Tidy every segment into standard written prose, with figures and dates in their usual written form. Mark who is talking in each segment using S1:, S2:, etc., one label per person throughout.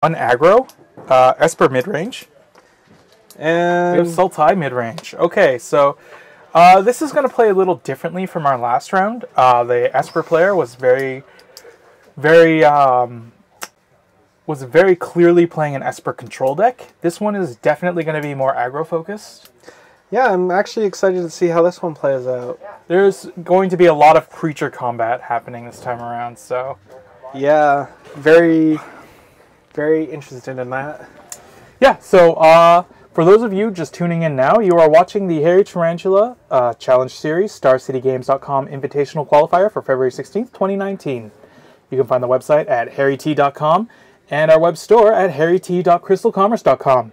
S1: Unaggro, Esper midrange,
S2: And
S1: we have Sultai midrange. Okay, so this is going to play a little differently from our last round. The Esper player was very clearly playing an Esper control deck. This one is definitely going to be more aggro focused.
S2: yeah, I'm actually excited to see how this one plays out.
S1: There's going to be a lot of creature combat happening this time around, so
S2: Yeah, very, very interested in that.
S1: yeah. So for those of you just tuning in now, you are watching the Harry Tarantula Challenge Series, StarCityGames.com Invitational Qualifier for February 16th, 2019. You can find the website at harryt.com and our web store at harryt.crystalcommerce.com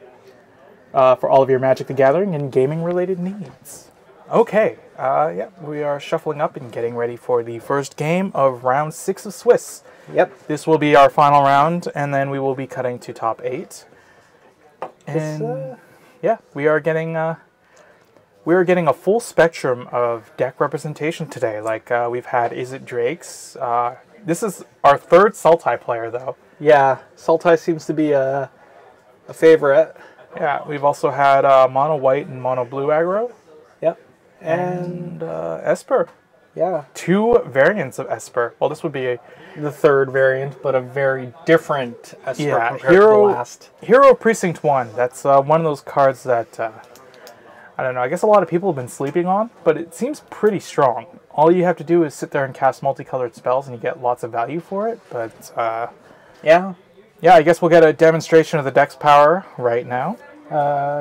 S1: for all of your Magic the Gathering and gaming-related needs. Okay, yeah, we are shuffling up and getting ready for the first game of round 6 of Swiss.
S2: Yep.
S1: This will be our final round, and then we will be cutting to top 8. And yeah, we are getting a full spectrum of deck representation today. Like we've had Is It Drake's. This is our third Sultai player, though.
S2: Yeah, Sultai seems to be a favorite.
S1: Yeah, we've also had mono white and mono blue aggro.
S2: Yep.
S1: And Esper.
S2: Yeah.
S1: 2 variants of Esper. Well, this would be
S2: The third variant, but a very different Esper compared to the
S1: Hero
S2: last.
S1: Hero Precinct 1. That's one of those cards that, I don't know, I guess a lot of people have been sleeping on, but it seems pretty strong. All you have to do is sit there and cast multicolored spells and you get lots of value for it, but
S2: Yeah.
S1: yeah, I guess we'll get a demonstration of the deck's power right now.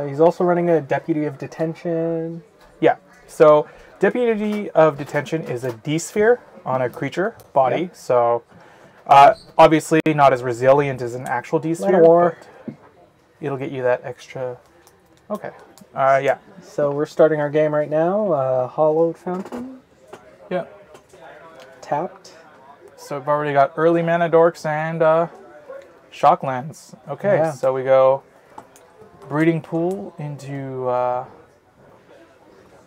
S2: He's also running a Deputy of Detention.
S1: Yeah, so Deputy of Detention is a D-sphere on a creature body,
S2: Yep.
S1: so obviously not as resilient as an actual D-sphere,
S2: War.
S1: but it'll get you that extra... Okay, yeah.
S2: So we're starting our game right now. Hollowed Fountain.
S1: Yeah.
S2: Tapped.
S1: So we've already got early mana dorks and shocklands. Okay,
S2: Yeah.
S1: so we go Breeding Pool into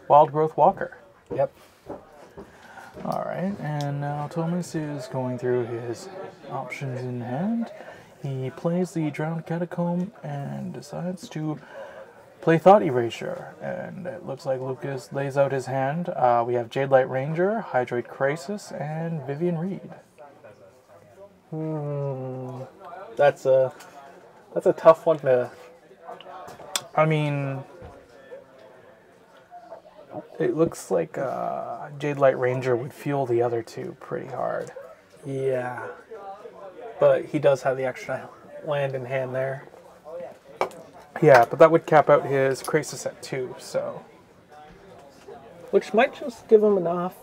S1: Wild Growth Walker.
S2: Yep.
S1: Alright, and now Thomas is going through his options in hand. He plays the Drowned Catacomb and decides to play Thought Erasure. And it looks like Lucas lays out his hand. We have Jadelight Ranger, Hydroid Crisis, and Vivian Reed.
S2: That's a tough one to...
S1: I mean, it looks like Jadelight Ranger would fuel the other two pretty hard.
S2: Yeah. But he does have the extra land in hand there.
S1: Yeah, but that would cap out his Crisis at 2, so...
S2: Which might just give him enough.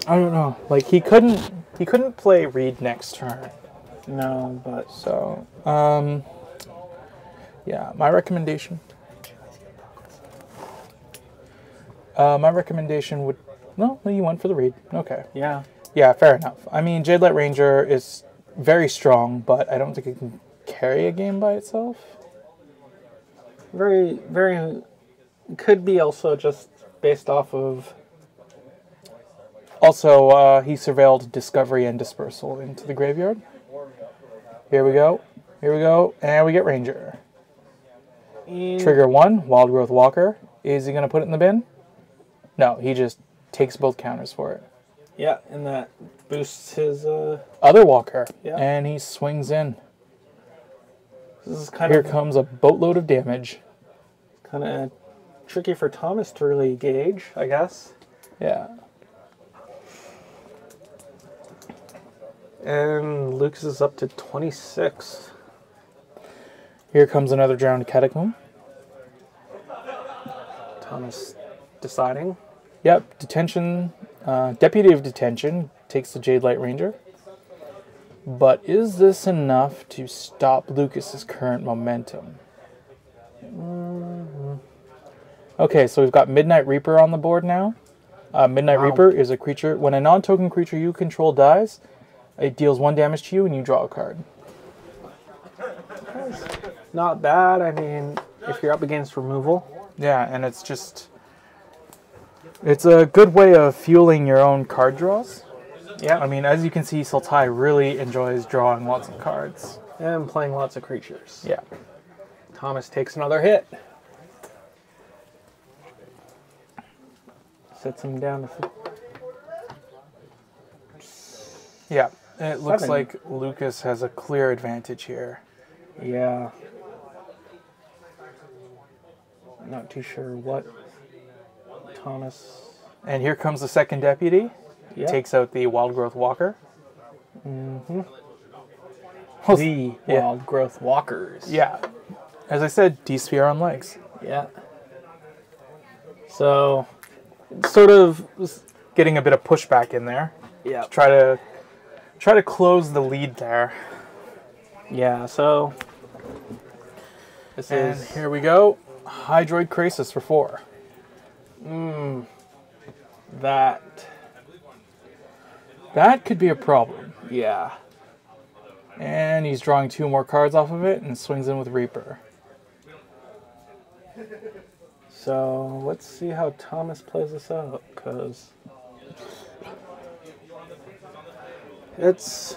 S1: I don't know. Like, he couldn't play Reed next turn.
S2: No, but...
S1: So, yeah, my recommendation would... No, you went for the Reed. Okay.
S2: Yeah.
S1: Yeah, fair enough. I mean, Jadelight Ranger is very strong, but I don't think it can carry a game by itself.
S2: Very, very... Could be also just based off of...
S1: Also, he surveilled Discovery and Dispersal into the graveyard. Here we go. And we get Ranger. Trigger 1, Wild Growth Walker. Is he going to put it in the bin? No, he just takes both counters for it.
S2: Yeah, and that boosts his...
S1: Other Walker.
S2: Yeah.
S1: And he swings in.
S2: This is kind
S1: Here
S2: of...
S1: comes a boatload of damage.
S2: Kind of tricky for Thomas to really gauge, I guess.
S1: Yeah.
S2: And Lucas is up to 26.
S1: Here comes another Drowned Catacomb.
S2: Thomas deciding.
S1: Yep, Detention. Deputy of Detention takes the Jadelight Ranger. But is this enough to stop Lucas's current momentum? Okay, so we've got Midnight Reaper on the board now. Midnight Reaper is a creature. When a non-token creature you control dies, it deals 1 damage to you and you draw a card.
S2: Not bad. I mean, if you're up against removal.
S1: Yeah, and it's just... It's a good way of fueling your own card draws.
S2: Yeah.
S1: I mean, as you can see, Sultai really enjoys drawing lots of cards.
S2: And playing lots of creatures.
S1: Yeah.
S2: Thomas takes another hit. Sets him down to...
S1: Yeah. It looks
S2: 7.
S1: like Lucas has a clear advantage here.
S2: Yeah. Not too sure what Thomas...
S1: And here comes the second deputy.
S2: Yeah.
S1: Takes out the Wild Growth Walker.
S2: Mm-hmm.
S1: Well,
S2: The
S1: yeah.
S2: Wild Growth Walkers.
S1: Yeah. As I said, D-Sphere on legs.
S2: Yeah. So, sort of...
S1: Getting a bit of pushback in there.
S2: Yeah.
S1: Try to close the lead there.
S2: Yeah, so... This
S1: And
S2: is...
S1: here we go. Hydroid Krasis for 4. That could be a problem.
S2: Yeah.
S1: And he's drawing 2 more cards off of it and swings in with Reaper.
S2: So, let's see how Thomas plays this out, because...
S1: It's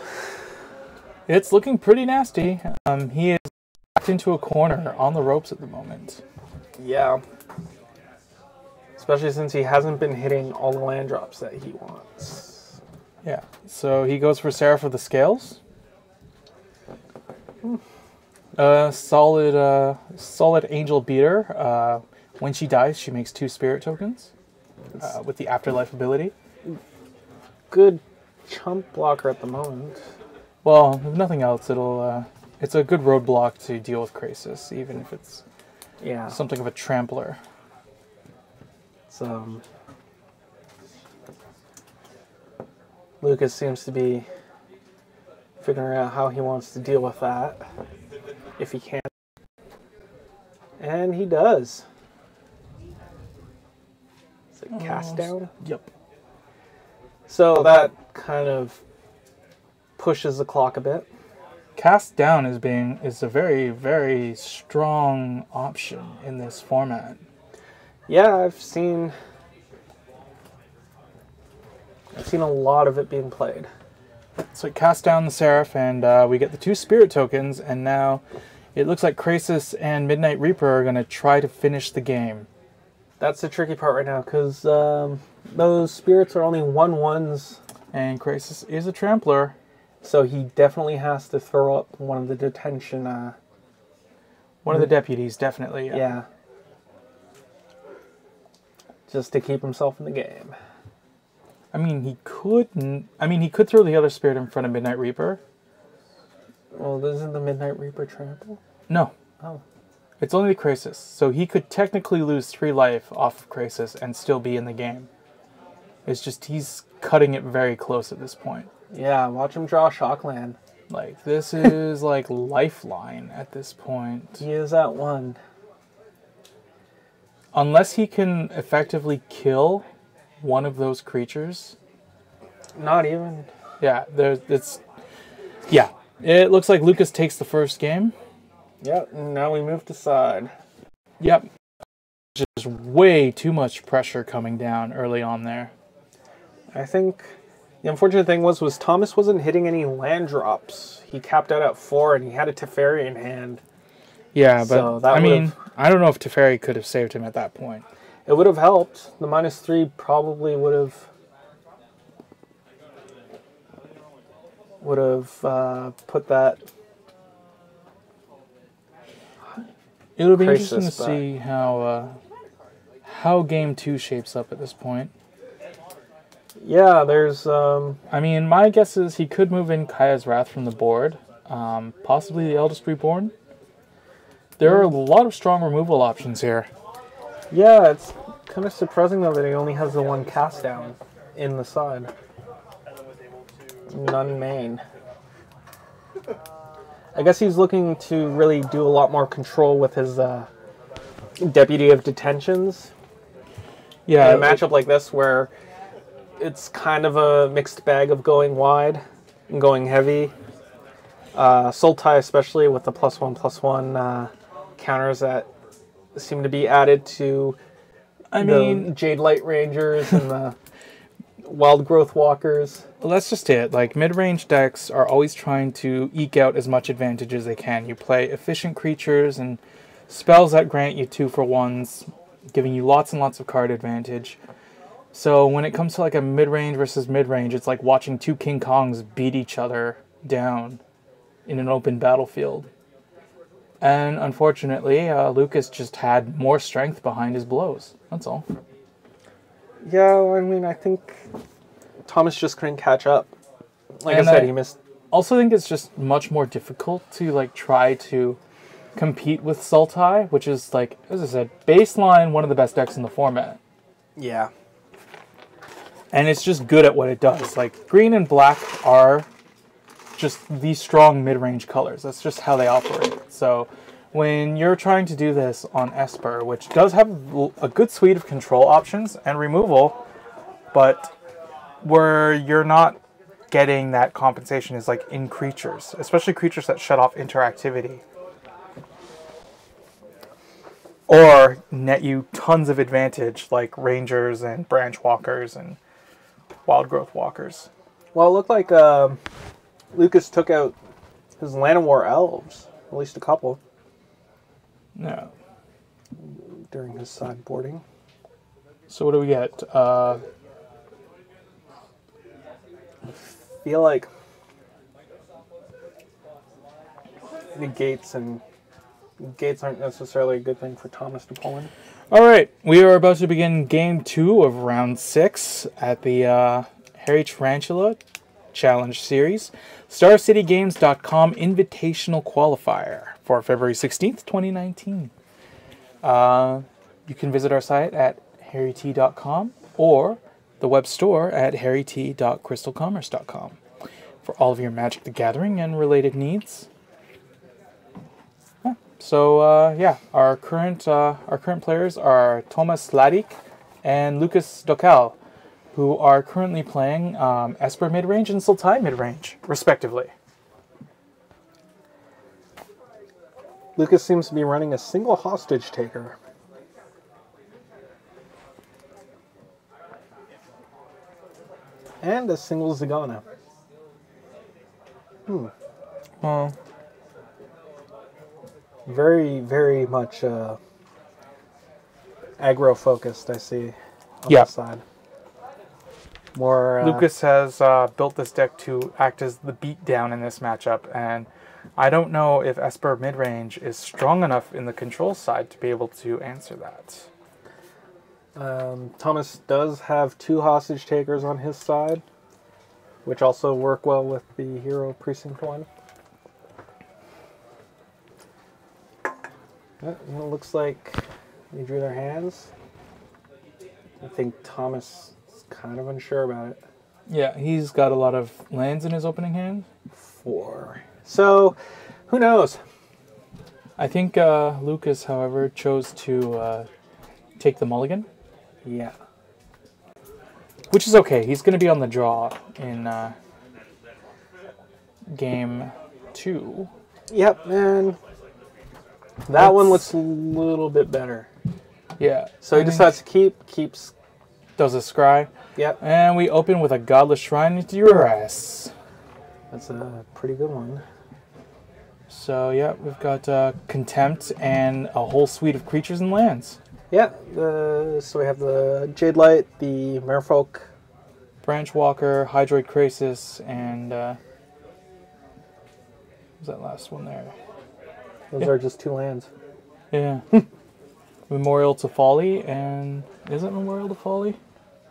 S1: looking pretty nasty. He is backed into a corner on the ropes at the moment.
S2: Yeah. Especially since he hasn't been hitting all the land drops that he wants.
S1: Yeah. So he goes for Seraph of the Scales. Solid Angel Beater. When she dies, she makes 2 spirit tokens with the Afterlife ability.
S2: Good chump blocker at the moment.
S1: Well, if nothing else, it's a good roadblock to deal with Krasis, even if it's something of a trampler.
S2: So, Lucas seems to be figuring out how he wants to deal with that, if he can. And he does. It's a cast down.
S1: Yep.
S2: So that kind of pushes the clock a bit.
S1: Cast down is a very, very strong option in this format.
S2: Yeah, I've seen a lot of it being played.
S1: So it casts down the Seraph, and we get the 2 spirit tokens, and now it looks like Krasis and Midnight Reaper are going to try to finish the game.
S2: That's the tricky part right now, because those spirits are only 1/1s.
S1: And Krasis is a trampler.
S2: So he definitely has to throw up one of the detention...
S1: One of the deputies, definitely.
S2: Yeah. Just to keep himself in the game.
S1: I mean, he could throw the other spirit in front of Midnight Reaper.
S2: Well, isn't the Midnight Reaper trample?
S1: No.
S2: Oh.
S1: It's only the Krasis. So he could technically lose 3 life off of Krasis and still be in the game. It's just he's cutting it very close at this point.
S2: Yeah, watch him draw Shockland.
S1: Like, this is like lifeline at this point.
S2: He is at 1.
S1: Unless he can effectively kill one of those creatures.
S2: Not even.
S1: Yeah, it looks like Lucas takes the first game.
S2: Yep, now we move to side.
S1: Yep. Just way too much pressure coming down early on there.
S2: I think the unfortunate thing was Thomas wasn't hitting any land drops. He capped out at 4 and he had a Teferi in hand.
S1: Yeah, but
S2: So that
S1: I don't know if Teferi could have saved him at that point.
S2: It would have helped. The -3 probably would have put that.
S1: It'll be
S2: Crisis
S1: interesting to see how game 2 shapes up at this point.
S2: Yeah, there's...
S1: I mean, my guess is he could move in Kaya's Wrath from the board. Possibly the Eldest Reborn. There are a lot of strong removal options here.
S2: Yeah, it's kind of surprising, though, that he only has the 1 cast down in the side. None main. I guess he's looking to really do a lot more control with his Deputy of Detentions.
S1: Yeah,
S2: In a matchup like this, where it's kind of a mixed bag of going wide and going heavy. Sultai, especially with the +1/+1 counters that seem to be added to the Jade Light Rangers and the Wild Growth Walkers.
S1: Well, that's just it. Like, mid-range decks are always trying to eke out as much advantage as they can. You play efficient creatures and spells that grant you 2-for-1s, giving you lots and lots of card advantage. So when it comes to like a mid-range versus mid-range, it's like watching two King Kongs beat each other down in an open battlefield. And unfortunately, Lucas just had more strength behind his blows. That's all.
S2: Yeah, I mean, I think Thomas just couldn't catch up. Like
S1: And
S2: I said, he missed.
S1: Also think it's just much more difficult to like try to compete with Sultai, which is like, as I said, baseline one of the best decks in the format.
S2: Yeah.
S1: And it's just good at what it does. Like, green and black are just these strong mid-range colors. That's just how they operate. So when you're trying to do this on Esper, which does have a good suite of control options and removal, but where you're not getting that compensation is like in creatures, especially creatures that shut off interactivity. Or net you tons of advantage, like Rangers and Branch Walkers and Wild Growth Walkers.
S2: Well, it looked like Lucas took out his Land of War elves, at least a couple,
S1: Yeah.
S2: during his sideboarding.
S1: So what do we get?
S2: I feel like negates aren't necessarily a good thing for Thomas to pull in.
S1: All right, we are about to begin Game 2 of Round 6 at the Harry Tarantula Challenge Series. StarCityGames.com Invitational Qualifier for February 16th, 2019. You can visit our site at harryt.com or the web store at harryt.crystalcommerce.com for all of your Magic the Gathering and related needs. So yeah, our current players are Thomas Sladik and Lucas Dokal, who are currently playing Esper midrange and Sultai midrange, respectively.
S2: Lucas seems to be running a single hostage taker. And a single Zagana.
S1: Well,
S2: Very, very much aggro-focused, I see, on
S1: Yeah.
S2: the side. More
S1: Lucas has built this deck to act as the beatdown in this matchup, and I don't know if Esper midrange is strong enough in the control side to be able to answer that.
S2: Thomas does have 2 hostage takers on his side, which also work well with the Hero Precinct 1. It looks like they drew their hands. I think Thomas is kind of unsure about it.
S1: Yeah, he's got a lot of lands in his opening hand.
S2: 4. So, who knows?
S1: I think Lucas, however, chose to take the mulligan,
S2: Yeah.
S1: which is okay. He's going to be on the draw in Game 2.
S2: Yep, man. That one looks a little bit better.
S1: Yeah.
S2: So he decides to keeps.
S1: Does a scry.
S2: Yep.
S1: And we open with a Godless Shrine into Duress.
S2: That's a pretty good one.
S1: So yeah, we've got Contempt and a whole suite of creatures and lands.
S2: Yeah, so we have the Jade Light, the Merfolk.
S1: Branch Walker, Hydroid Krasis, and what was that last one there?
S2: Those are just 2 lands.
S1: Yeah. Memorial to Folly, and is it Memorial to Folly?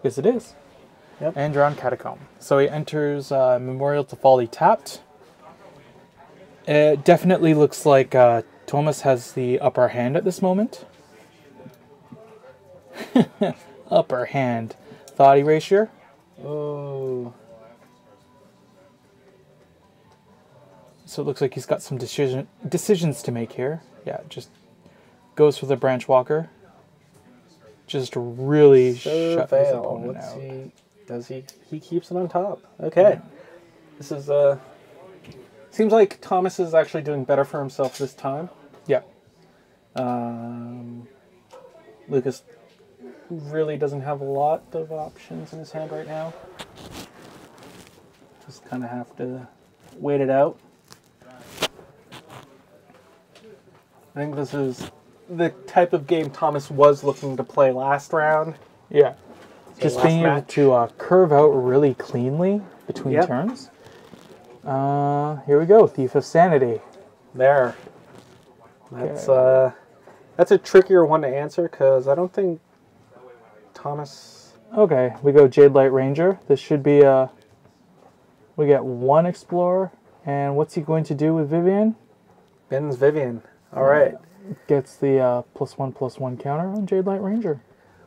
S1: Yes, it is.
S2: Yep.
S1: And Drowned Catacomb. So he enters Memorial to Folly tapped. It definitely looks like Thomas has the upper hand at this moment. Upper hand. Thought Erasure.
S2: Oh.
S1: So it looks like he's got some decisions to make here. Yeah, just goes for the Branch Walker. Just to really shut his opponent
S2: Let's
S1: out.
S2: see. Does he? He keeps it on top. Okay. This is seems like Thomas is actually doing better for himself this time.
S1: Yeah.
S2: Lucas really doesn't have a lot of options in his hand right now. Just kind of have to wait it out. I think this is the type of game Thomas was looking to play last round.
S1: Yeah. Just being able to curve out really cleanly between turns. Here we go, Thief of Sanity.
S2: There. That's a trickier one to answer because I don't think Thomas...
S1: Okay, we go Jade Light Ranger. This should be we get one Explorer, and what's he going to do with Vivian?
S2: Bins Vivian. All right.
S1: Gets the +1/+1 counter on Jade Light Ranger.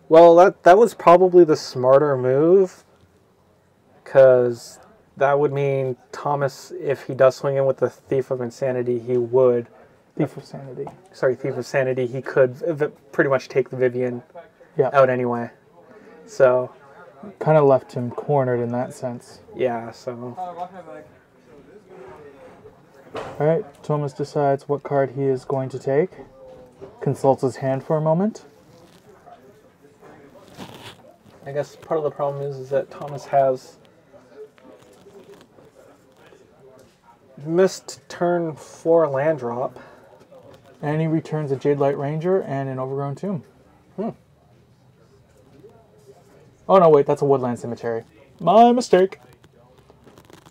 S2: Well, that was probably the smarter move, because that would mean Thomas, if he does swing in with the Thief of Insanity, he would...
S1: Thief of Sanity.
S2: Sorry, Thief of Sanity, he could pretty much take the Vivian out anyway. So...
S1: kind of left him cornered in that sense.
S2: Yeah, so...
S1: Alright, Thomas decides what card he is going to take. Consults his hand for a moment.
S2: I guess part of the problem is that Thomas has missed turn 4 land drop.
S1: And he returns a Jade Light Ranger and an Overgrown Tomb. Oh no, wait, that's a Woodland Cemetery. My mistake.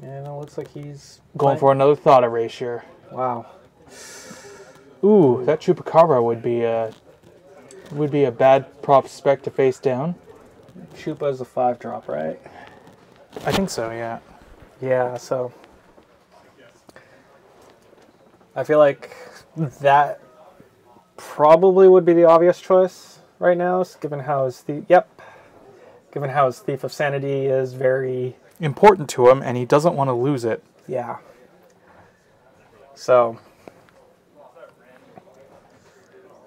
S2: And it looks like he's
S1: going for another Thought Erasure.
S2: Wow.
S1: Ooh, that Chupacabra would be a bad prospect to face down.
S2: Chupa is a 5-drop, right?
S1: I think so, yeah.
S2: Yeah, so I feel like that probably would be the obvious choice right now, given how his given how his Thief of Sanity is very
S1: important to him, and he doesn't want to lose it.
S2: Yeah. So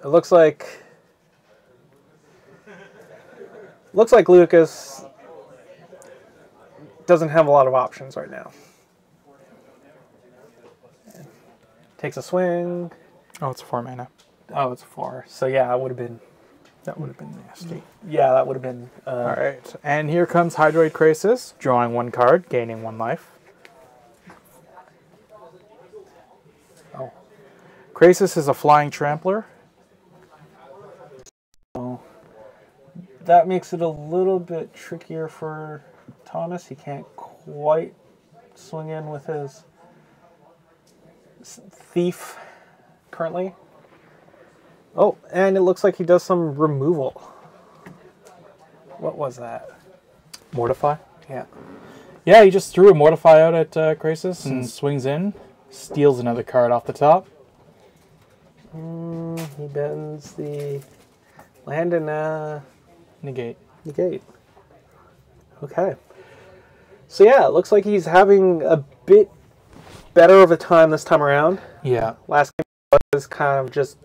S2: it looks like Lucas doesn't have a lot of options right now. Takes a swing.
S1: Oh, it's 4 mana.
S2: Oh, it's 4. So yeah, that would have been
S1: nasty.
S2: Yeah, that would have been...
S1: All right, and here comes Hydroid Krasis, drawing 1 card, gaining 1 life.
S2: Oh.
S1: Krasis is a flying trampler.
S2: Oh. That makes it a little bit trickier for Thomas. He can't quite swing in with his Thief currently. Oh, and it looks like he does some removal. What was that?
S1: Mortify?
S2: Yeah.
S1: Yeah, he just threw a Mortify out at Krasis and swings in, steals another card off the top.
S2: He bends the land and
S1: negate.
S2: Okay. So yeah, it looks like he's having a bit better of a time this time around.
S1: Yeah.
S2: Last game was kind of just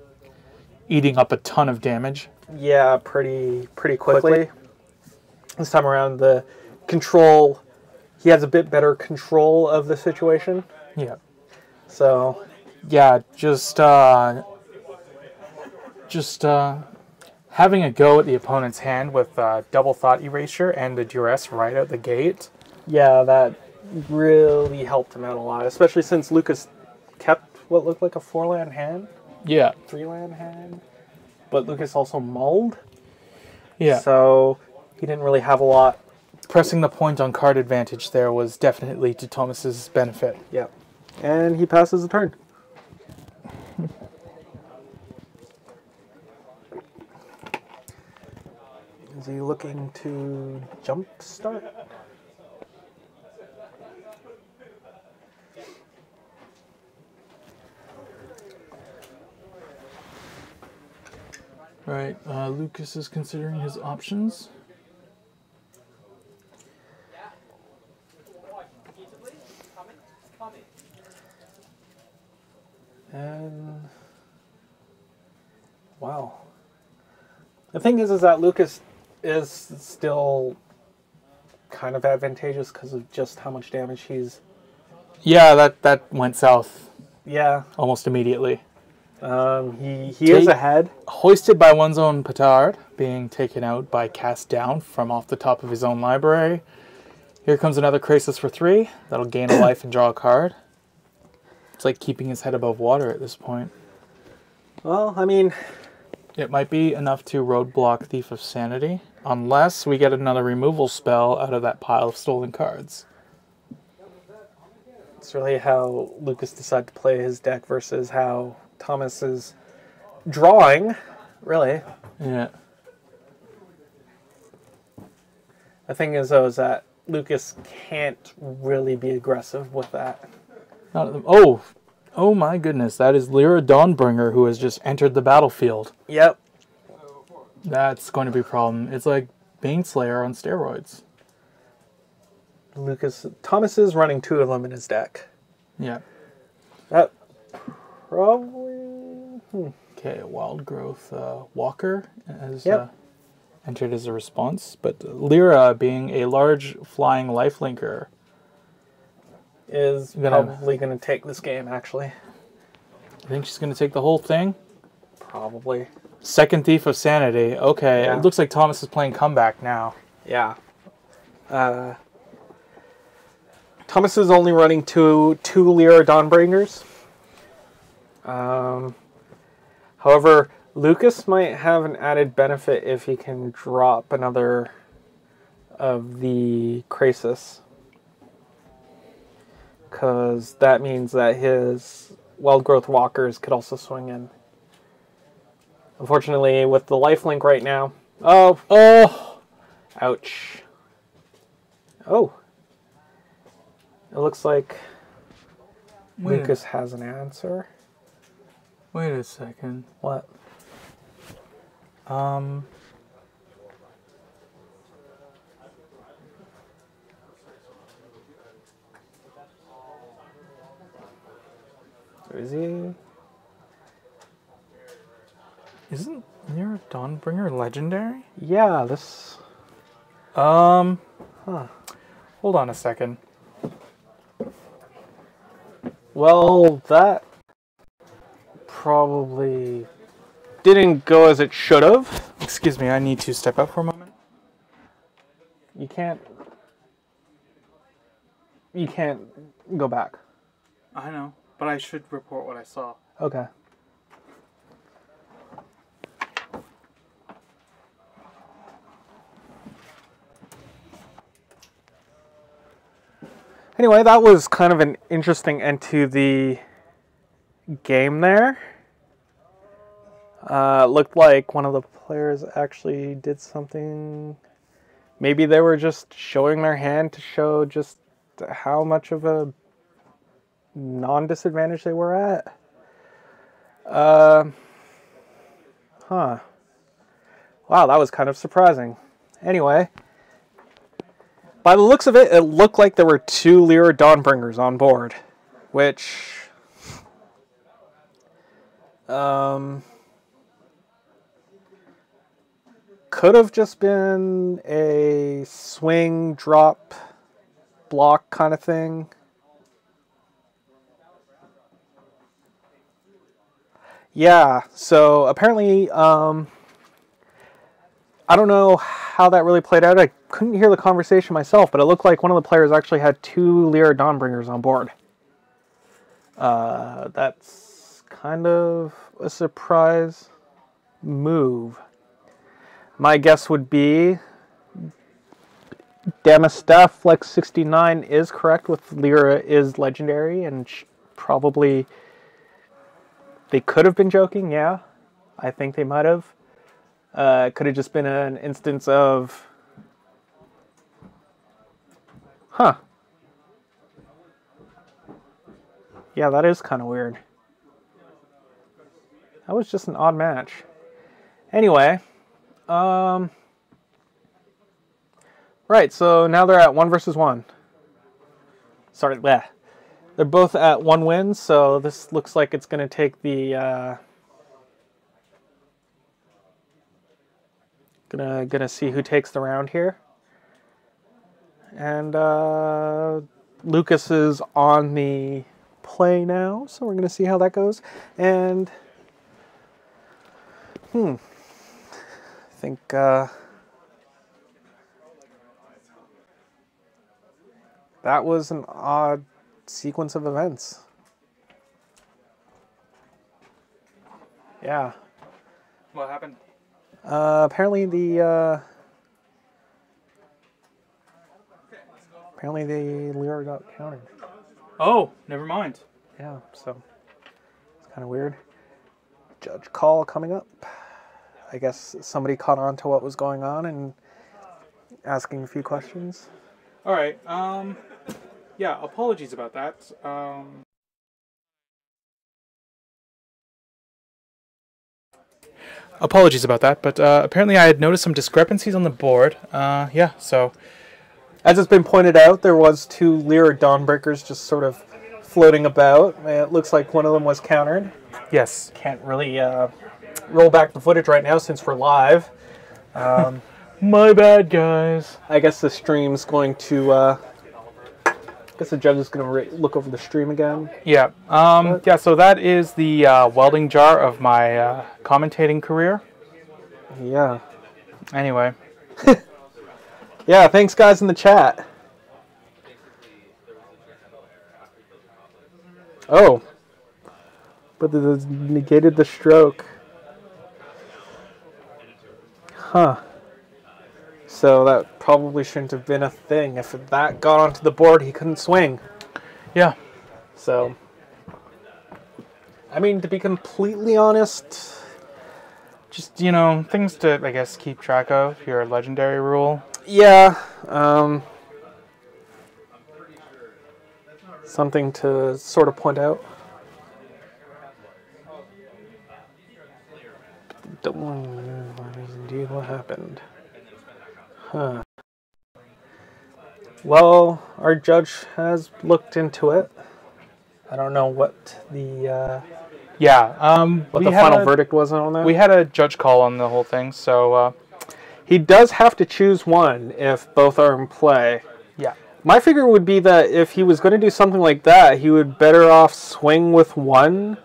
S1: eating up a ton of damage.
S2: Yeah, pretty quickly. This time around, the control, he has a bit better control of the situation.
S1: Yeah.
S2: So,
S1: yeah, just having a go at the opponent's hand with double Thought Erasure and the Duress right out the gate.
S2: Yeah, that really helped him out a lot, especially since Lucas kept what looked like a 4-land hand.
S1: Yeah.
S2: 3-land hand. But Lucas also mulled.
S1: Yeah.
S2: So he didn't really have a lot.
S1: Pressing the point on card advantage there was definitely to Thomas's benefit.
S2: Yeah. And he passes the turn. Is he looking to jump start?
S1: Right, Lucas is considering his options.
S2: And wow. The thing is that Lucas is still kind of advantageous because of just how much damage he's...
S1: Yeah, that went south.
S2: Yeah.
S1: Almost immediately.
S2: He is ahead.
S1: Hoisted by one's own petard, being taken out by Cast Down from off the top of his own library. Here comes another Crisis for 3. That'll gain a life and draw a card. It's like keeping his head above water at this point.
S2: Well, I mean...
S1: It might be enough to roadblock Thief of Sanity, unless we get another removal spell out of that pile of stolen cards.
S2: It's really how Lucas decided to play his deck versus how Thomas is drawing, really.
S1: Yeah.
S2: The thing is, though, is that Lucas can't really be aggressive with that.
S1: Oh my goodness, that is Lyra Dawnbringer who has just entered the battlefield.
S2: Yep.
S1: That's going to be a problem. It's like Baneslayer on steroids.
S2: Thomas is running 2 of them in his deck.
S1: Yeah.
S2: That probably...
S1: Okay, Wild Growth Walker has entered as a response, but Lyra, being a large flying lifelinker,
S2: is probably going to take this game, actually.
S1: I think she's going to take the whole thing?
S2: Probably.
S1: Second Thief of Sanity. Okay,
S2: Yeah.
S1: It looks like Thomas is playing comeback now.
S2: Yeah. Thomas is only running two Lyra Dawnbringers. However, Lucas might have an added benefit if he can drop another of the Crisis. Because that means that his Wild Growth Walkers could also swing in. Unfortunately, with the lifelink right now... Oh! Ouch. Oh. It looks like Lucas has an answer.
S1: Wait a second.
S2: What? Is he?
S1: Isn't Lyra Dawnbringer legendary?
S2: Yeah, this...
S1: Hold on a second.
S2: Well, that probably didn't go as it should have.
S1: Excuse me, I need to step out for a moment.
S2: You can't go back.
S1: I know, but I should report what I saw.
S2: Okay. Anyway, that was kind of an interesting end to the game there. Looked like one of the players actually did something. Maybe they were just showing their hand to show just how much of a non-disadvantage they were at. Wow, that was kind of surprising. Anyway, by the looks of it, it looked like there were 2 Lyra Dawnbringers on board, which could have just been a swing, drop, block kind of thing. Yeah, so apparently, I don't know how that really played out. I couldn't hear the conversation myself, but it looked like one of the players actually had 2 Lyra Dawnbringers on board. That's kind of a surprise move. My guess would be Damastaflex69 is correct with Lyra is legendary, and probably they could have been joking, yeah. I think they might have. Could have just been an instance of... Yeah, that is kind of weird. That was just an odd match. Anyway, right, so now they're at 1 versus 1. Sorry, bleh. They're both at 1 win, so this looks like it's going to take the... Gonna see who takes the round here. And Lucas is on the play now, so we're gonna see how that goes. And I think That was an odd sequence of events. Yeah.
S1: What happened?
S2: Apparently the Lyra got countered.
S1: Oh, never mind.
S2: Yeah, so it's kind of weird. Judge call coming up. I guess somebody caught on to what was going on and asking a few questions.
S1: All right. Yeah, apologies about that. Apologies about that, but apparently I had noticed some discrepancies on the board. Yeah, so...
S2: As it's been pointed out, there was 2 Lyra Dawnbreakers just sort of floating about. It looks like one of them was countered.
S1: Yes.
S2: Can't really roll back the footage right now since we're live.
S1: My bad, guys.
S2: I guess the stream's going to... I guess the judge is going to look over the stream again.
S1: Yeah. Yeah, so that is the welding jar of my commentating career.
S2: Yeah.
S1: Anyway.
S2: Yeah, thanks guys in the chat. Oh. But it negated the stroke. Huh. So that probably shouldn't have been a thing. If that got onto the board, he couldn't swing.
S1: Yeah.
S2: So, I mean, to be completely honest...
S1: Just, you know, things to, I guess, keep track of. Your legendary rule.
S2: Yeah. Something to sort of point out. Don't know indeed what happened. Huh. Well, our judge has looked into it. I don't know what the
S1: What
S2: the final verdict was on that.
S1: We had a judge call on the whole thing, so
S2: he does have to choose one if both are in play.
S1: yeah.
S2: My figure would be that if he was going to do something like that, he would better off swing with one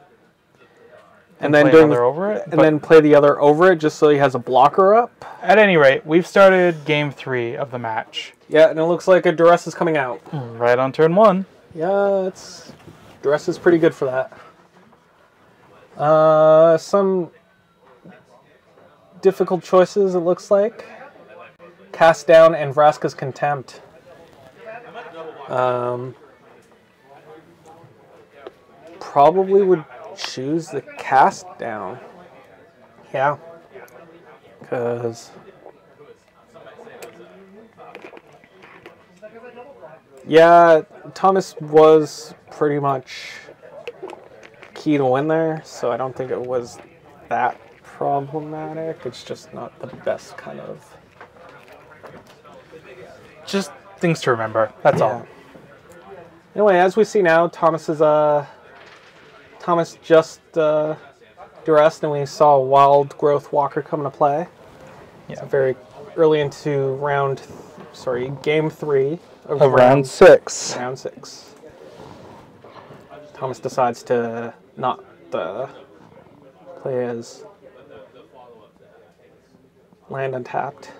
S2: and then
S1: play another over it,
S2: and then play the other over it just so he has a blocker up.
S1: At any rate, we've started game 3 of the match.
S2: Yeah, and it looks like a duress is coming out.
S1: Right on turn 1.
S2: Yeah, duress is pretty good for that. Some difficult choices, it looks like. Cast down and Vraska's Contempt. Probably would choose the cast down. Yeah. Because... yeah, Thomas was pretty much key to win there, so I don't think it was that problematic. It's just not the best kind of...
S1: Just things to remember. That's all.
S2: Anyway, as we see now, Thomas just duressed, and we saw Wild Growth Walker come into play. Yeah. So very early into game 3 of
S1: round 6.
S2: Round 6. Thomas decides to not play his land untapped,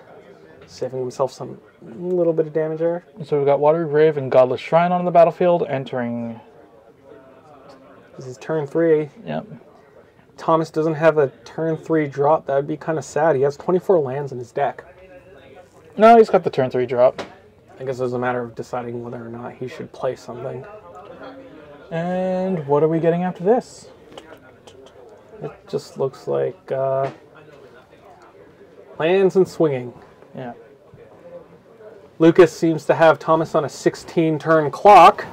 S2: saving himself some little bit of damage there.
S1: So we've got Watery Grave and Godless Shrine on the battlefield entering.
S2: This is turn 3.
S1: Yep.
S2: Thomas doesn't have a turn 3 drop. That would be kind of sad. He has 24 lands in his deck.
S1: No, he's got the turn 3 drop.
S2: I guess it's a matter of deciding whether or not he should play something.
S1: And what are we getting after this?
S2: It just looks like lands and swinging.
S1: Yeah.
S2: Lucas seems to have Thomas on a 16-turn clock.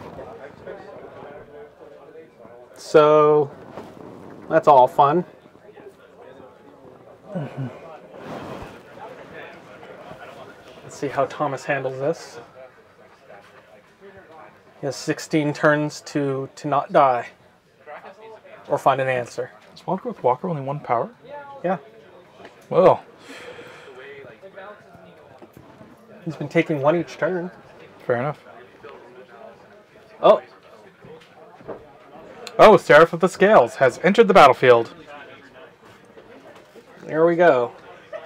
S2: So that's all fun.
S1: Mm-hmm.
S2: Let's see how Thomas handles this. He has 16 turns to not die or find an answer.
S1: Is Wild Growth Walker only 1 power?
S2: Yeah.
S1: Well,
S2: he's been taking 1 each turn.
S1: fair enough.
S2: Oh.
S1: Oh, Seraph of the Scales has entered the battlefield.
S2: There we go.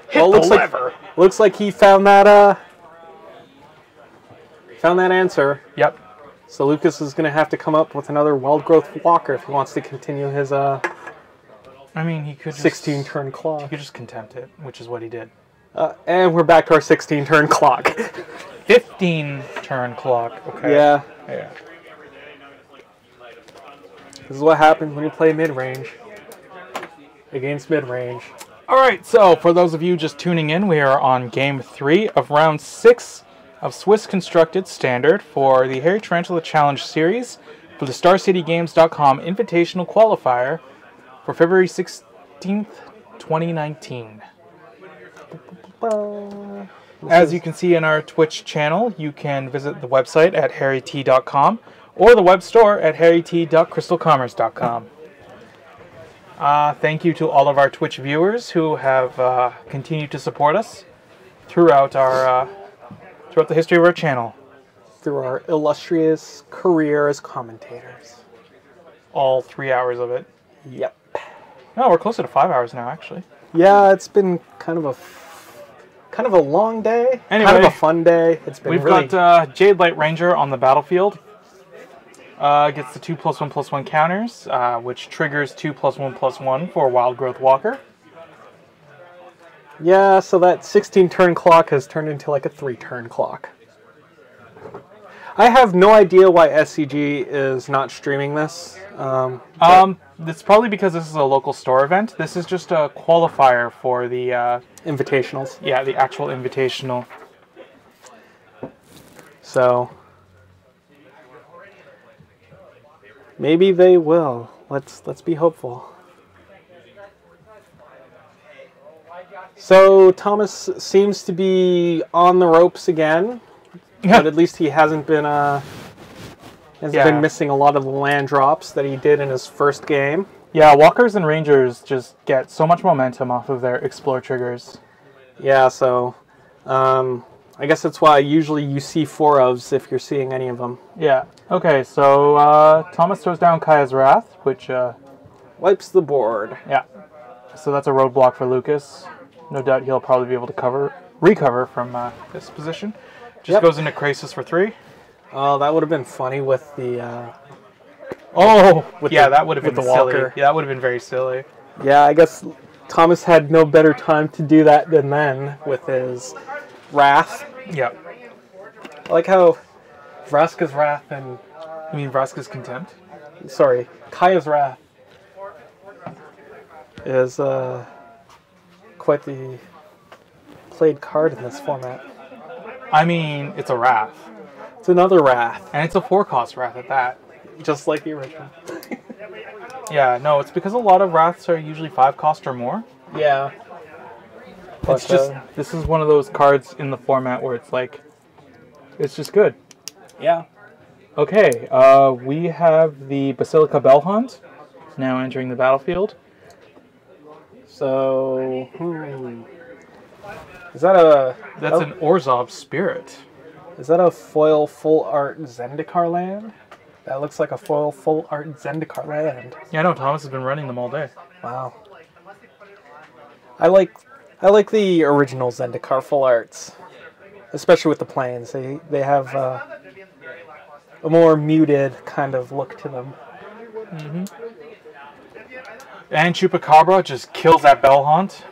S1: Hit the lever.
S2: Looks like he found that Found that answer.
S1: Yep.
S2: So Lucas is going to have to come up with another wild growth walker if he wants to continue his
S1: I mean, he could
S2: 16-turn clock.
S1: He could just contempt it, which is what he did.
S2: And we're back to our 16-turn clock.
S1: 15-turn clock. Okay.
S2: Yeah.
S1: Yeah.
S2: This is what happens when you play mid-range against mid-range.
S1: All right, so for those of you just tuning in, we are on Game 3 of Round 6 of Swiss Constructed Standard for the Hairy Tarantula Challenge Series for the StarCityGames.com Invitational Qualifier for February 16th, 2019. As you can see in our Twitch channel, you can visit the website at harryt.com or the web store at harryt.crystalcommerce.com. Thank you to all of our Twitch viewers who have continued to support us throughout the history of our channel.
S2: Through our illustrious career as commentators.
S1: All 3 hours of it.
S2: Yep.
S1: No, we're closer to 5 hours now, actually.
S2: Yeah, it's been kind of a long day.
S1: Anyway,
S2: kind of a fun day. It's been
S1: we've
S2: really...
S1: got Jade Light Ranger on the battlefield. Gets the 2+1/+1 counters, which triggers 2+1/+1 for Wild Growth Walker.
S2: Yeah, so that 16-turn clock has turned into like a 3-turn clock. I have no idea why SCG is not streaming this.
S1: It's probably because this is a local store event. This is just a qualifier for the...
S2: Invitationals.
S1: Yeah, the actual invitational.
S2: So... maybe they will. Let's be hopeful. So Thomas seems to be on the ropes again, but at least he hasn't been been missing a lot of the land drops that he did in his first game.
S1: Yeah, walkers and rangers just get so much momentum off of their explore triggers.
S2: Yeah, so I guess that's why usually you see 4-ofs if you're seeing any of them.
S1: Yeah. Okay, so Thomas throws down Kaya's Wrath, which...
S2: wipes the board.
S1: Yeah. So that's a roadblock for Lucas. No doubt he'll probably be able to recover from this position. Just goes into Crisis for 3.
S2: Oh, that would have been funny with the...
S1: that would have been
S2: the
S1: silly.
S2: walker.
S1: Yeah, that would have been very silly.
S2: Yeah, I guess Thomas had no better time to do that than then with his Wrath.
S1: Yeah.
S2: I like how Vraska's Wrath and...
S1: You mean Vraska's Contempt?
S2: Sorry, Kaya's Wrath is quite the played card in this format.
S1: I mean, it's a Wrath.
S2: It's another Wrath.
S1: And it's a 4-cost Wrath at that.
S2: Just like the original.
S1: Yeah, no, it's because a lot of Wraths are usually 5-cost or more.
S2: Yeah. But,
S1: It's just, this is one of those cards in the format where it's like, it's just good.
S2: Yeah.
S1: Okay, we have the Basilica Bellhunt now entering the battlefield.
S2: So, is that a...
S1: That's an Orzhov Spirit.
S2: Is that a foil full art Zendikar land? That looks like a foil full art Zendikar land.
S1: Yeah, no, Thomas has been running them all day.
S2: Wow. I like the original Zendikar full arts, especially with the planes. They have a more muted kind of look to them.
S1: Mm-hmm. And Chupacabra just kills that Bellhunt.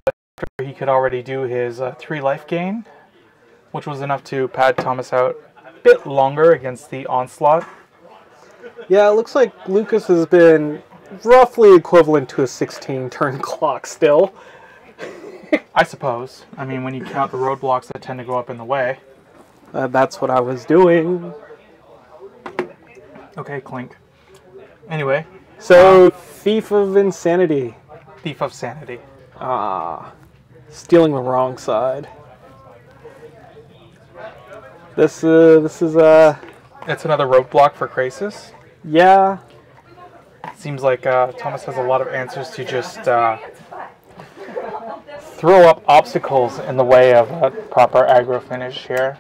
S1: He could already do his 3 life gain, which was enough to pad Thomas out a bit longer against the Onslaught.
S2: Yeah, it looks like Lucas has been roughly equivalent to a 16-turn clock still.
S1: I suppose. I mean, when you count the roadblocks that tend to go up in the way.
S2: That's what I was doing.
S1: Okay, clink. Anyway.
S2: So, Thief of Insanity.
S1: Thief of Sanity.
S2: Stealing the wrong side. This is
S1: It's another roadblock for Crisis.
S2: Yeah.
S1: Seems like Thomas has a lot of answers to just throw up obstacles in the way of a proper aggro finish here.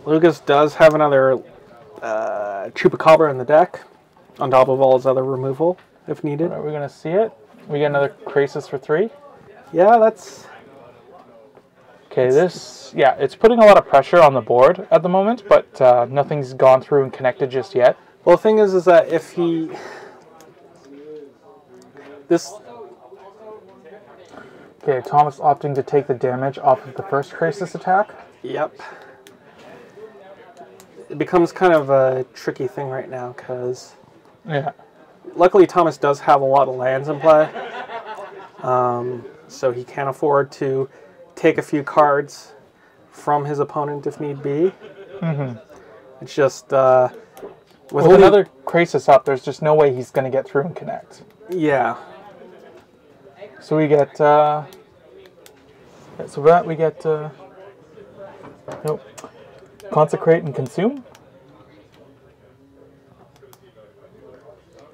S2: Lucas does have another Chupacabra in the deck, on top of all his other removal, if needed.
S1: Are we going to see it? We get another Crisis for 3?
S2: Yeah, that's...
S1: Okay, it's putting a lot of pressure on the board at the moment, but nothing's gone through and connected just yet.
S2: Well, the thing is that if
S1: Okay, Thomas opting to take the damage off of the first Crisis attack.
S2: Yep. It becomes kind of a tricky thing right now, because luckily Thomas does have a lot of lands in play. So he can afford to take a few cards from his opponent if need be.
S1: Mm-hmm.
S2: It's just...
S1: with another Crisis up, there's just no way he's going to get through and connect.
S2: Yeah.
S1: So we get... nope. Consecrate and Consume.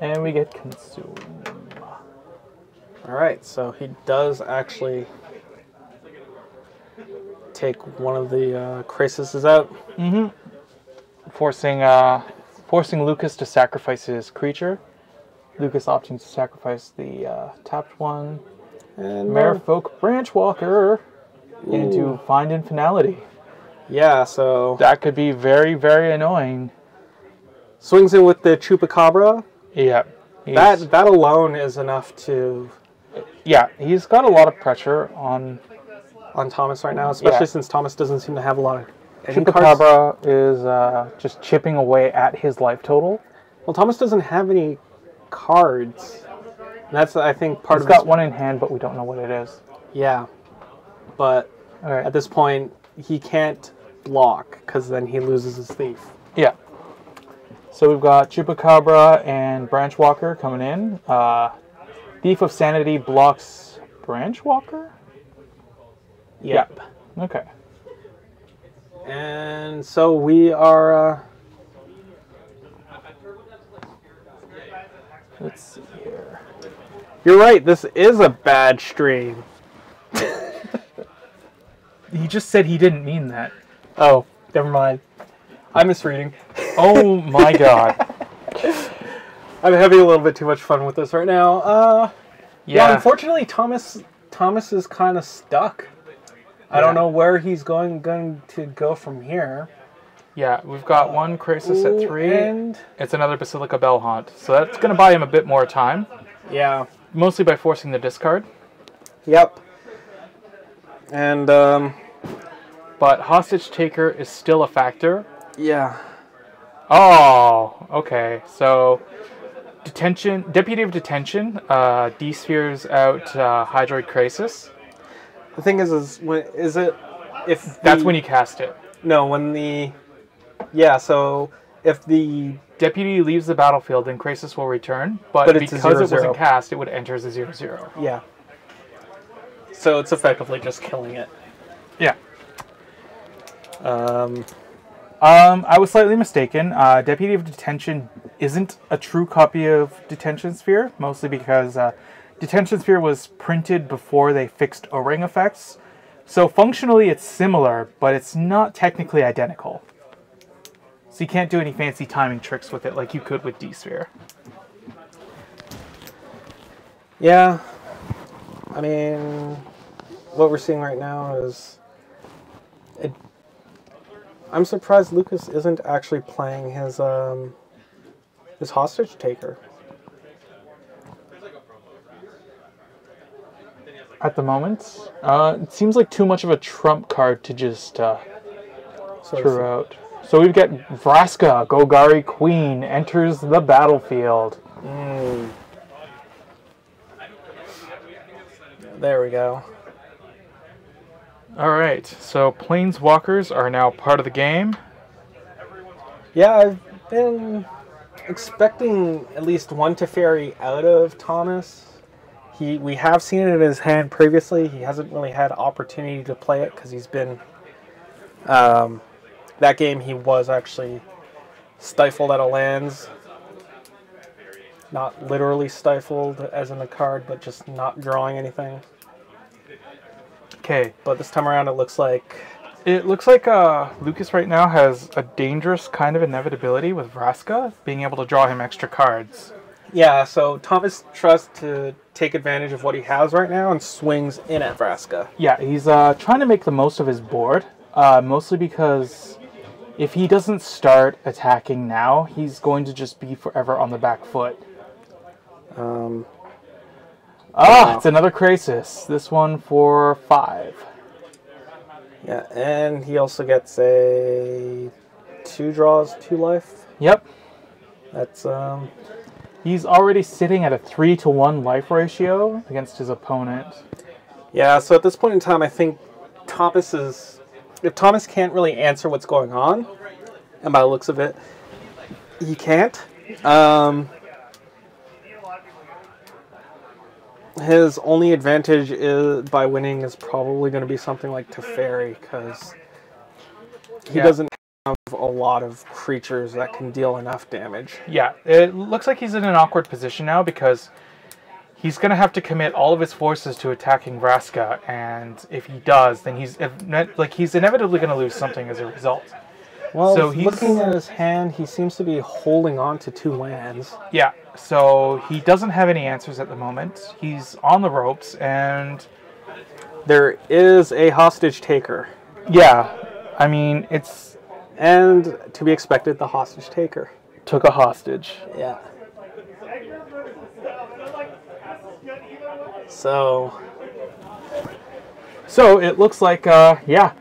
S1: And we get Consume.
S2: Alright, so he does actually take one of the Crises out.
S1: Mm-hmm. Forcing Lucas to sacrifice his creature. Lucas opting to sacrifice the tapped one. And Merfolk Branchwalker into Find Infinality.
S2: Yeah, so...
S1: that could be very, very annoying.
S2: Swings in with the Chupacabra.
S1: Yeah.
S2: That alone is enough to...
S1: yeah, he's got a lot of pressure on
S2: Thomas right now, especially since Thomas doesn't seem to have a lot of...
S1: Chupacabra is just chipping away at his life total.
S2: Well, Thomas doesn't have any cards. And that's, I think, part of...
S1: He's got one in hand, but we don't know what it is.
S2: Yeah. But at this point, he can't block, because then he loses his Thief.
S1: Yeah. So we've got Chupacabra and Branchwalker coming in. Thief of Sanity blocks Branchwalker?
S2: Yep.
S1: Yeah. Okay.
S2: And so we are...
S1: let's see here.
S2: You're right, this is a bad stream.
S1: He just said he didn't mean that.
S2: Oh, never mind. I'm misreading.
S1: Oh my god.
S2: I'm having a little bit too much fun with this right now. Yeah, unfortunately, Thomas is kind of stuck. I don't know where he's going to go from here.
S1: Yeah, we've got one Crisis at 3,
S2: and
S1: it's another Basilica Bellhaunt. So that's going to buy him a bit more time.
S2: Yeah.
S1: Mostly by forcing the discard.
S2: Yep. And,
S1: but Hostage Taker is still a factor.
S2: Yeah.
S1: Oh, okay. So, Deputy of Detention, D-spheres out Hydroid Crisis.
S2: The thing is if
S1: that's when you cast it.
S2: No, when the... yeah, so if the...
S1: Deputy leaves the battlefield, then Crisis will return, but because it wasn't cast, it would enter as a 0/0.
S2: Yeah. So it's effectively just killing it.
S1: Yeah. I was slightly mistaken. Deputy of Detention isn't a true copy of Detention Sphere, mostly because Detention Sphere was printed before they fixed O-ring effects. So functionally it's similar, but it's not technically identical. So you can't do any fancy timing tricks with it like you could with D-Sphere.
S2: Yeah. I mean, what we're seeing right now is... I'm surprised Lucas isn't actually playing his Hostage Taker.
S1: At the moment, it seems like too much of a trump card to just throw out. So we've got Vraska, Golgari Queen, enters the battlefield.
S2: There we go.
S1: Alright, so Planeswalkers are now part of the game.
S2: Yeah, I've been expecting at least one Teferi out of Thomas. We have seen it in his hand previously. He hasn't really had opportunity to play it because he's been... that game he was actually stifled out of lands. Not literally stifled as in the card, but just not drawing anything.
S1: Okay.
S2: But this time around it looks like...
S1: It looks like Lucas right now has a dangerous kind of inevitability with Vraska, being able to draw him extra cards.
S2: Yeah, so Thomas tries to take advantage of what he has right now and swings in at Vraska.
S1: Yeah, he's trying to make the most of his board, mostly because if he doesn't start attacking now, he's going to just be forever on the back foot.
S2: Wow.
S1: It's another Crisis. This one for 5.
S2: Yeah, and he also gets a 2 draws, 2 life.
S1: Yep.
S2: That's
S1: He's already sitting at a 3-to-1 life ratio against his opponent.
S2: Yeah, so at this point in time, I think Thomas is... If Thomas can't really answer what's going on, and by the looks of it, he can't, his only advantage by winning is probably going to be something like Teferi, because he doesn't have a lot of creatures that can deal enough damage.
S1: Yeah, it looks like he's in an awkward position now because he's going to have to commit all of his forces to attacking Vraska, and if he does, then he's inevitably going to lose something as a result.
S2: Well, so looking at his hand, he seems to be holding on to 2 lands.
S1: Yeah, so he doesn't have any answers at the moment. He's on the ropes, and
S2: there is a hostage taker.
S1: Yeah, I mean, it's...
S2: And to be expected, the hostage taker
S1: took a hostage.
S2: Yeah. So
S1: it looks like, the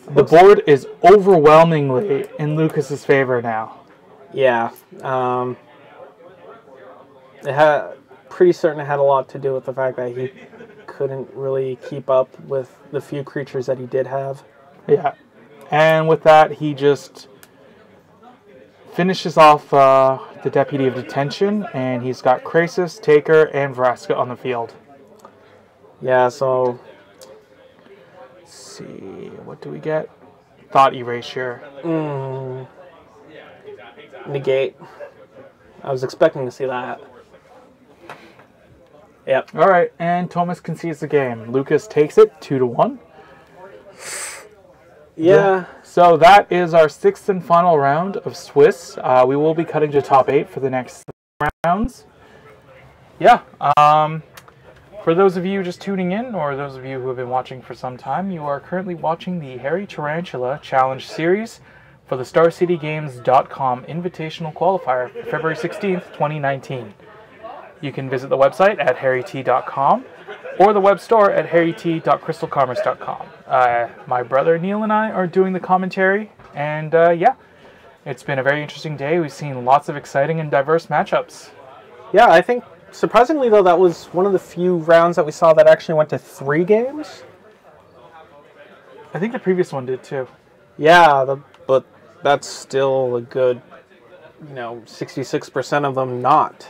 S1: board is overwhelmingly in Lucas's favor now.
S2: Yeah. Pretty certain it had a lot to do with the fact that he couldn't really keep up with the few creatures that he did have.
S1: Yeah. And with that, he just finishes off the Deputy of Detention, and he's got Crisis, Taker, and Vraska on the field.
S2: Yeah, so...
S1: Let's see, what do we get? Thought Erasure.
S2: Negate. I was expecting to see that. Yep.
S1: All right, and Thomas concedes the game. Lucas takes it 2-1.
S2: Yeah.
S1: So that is our 6th and final round of Swiss. We will be cutting to top 8 for the next rounds. Yeah. For those of you just tuning in, or those of you who have been watching for some time, you are currently watching the Harry Tarantula Challenge Series for the StarCityGames.com Invitational Qualifier for February 16th, 2019. You can visit the website at harryt.com or the web store at harryt.crystalcommerce.com. My brother Neil and I are doing the commentary, and it's been a very interesting day. We've seen lots of exciting and diverse matchups.
S2: Yeah, I think, surprisingly though, that was one of the few rounds that we saw that actually went to 3 games.
S1: I think the previous one did too.
S2: Yeah, but that's still a good, 66% of them not.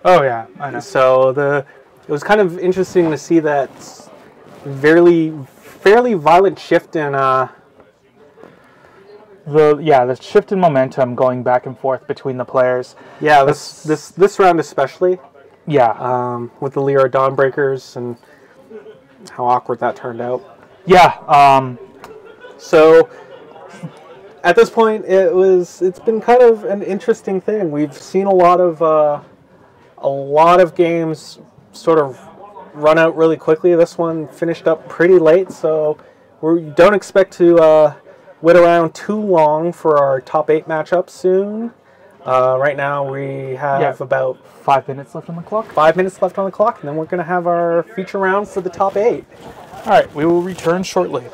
S1: Oh yeah, I know.
S2: So it was kind of interesting to see that fairly violent shift in
S1: the shift in momentum going back and forth between the players.
S2: Yeah, this round especially.
S1: Yeah.
S2: With the Lyra Dawnbreakers and how awkward that turned out.
S1: Yeah.
S2: So at this point, it's been kind of an interesting thing. We've seen a lot of games sort of run out really quickly. This one finished up pretty late, so we don't expect to wait around too long for our top 8 matchups soon. Right now we have about
S1: 5 minutes left on the clock.
S2: 5 minutes left on the clock, and then we're going to have our feature round for the top 8.
S1: All right, we will return shortly.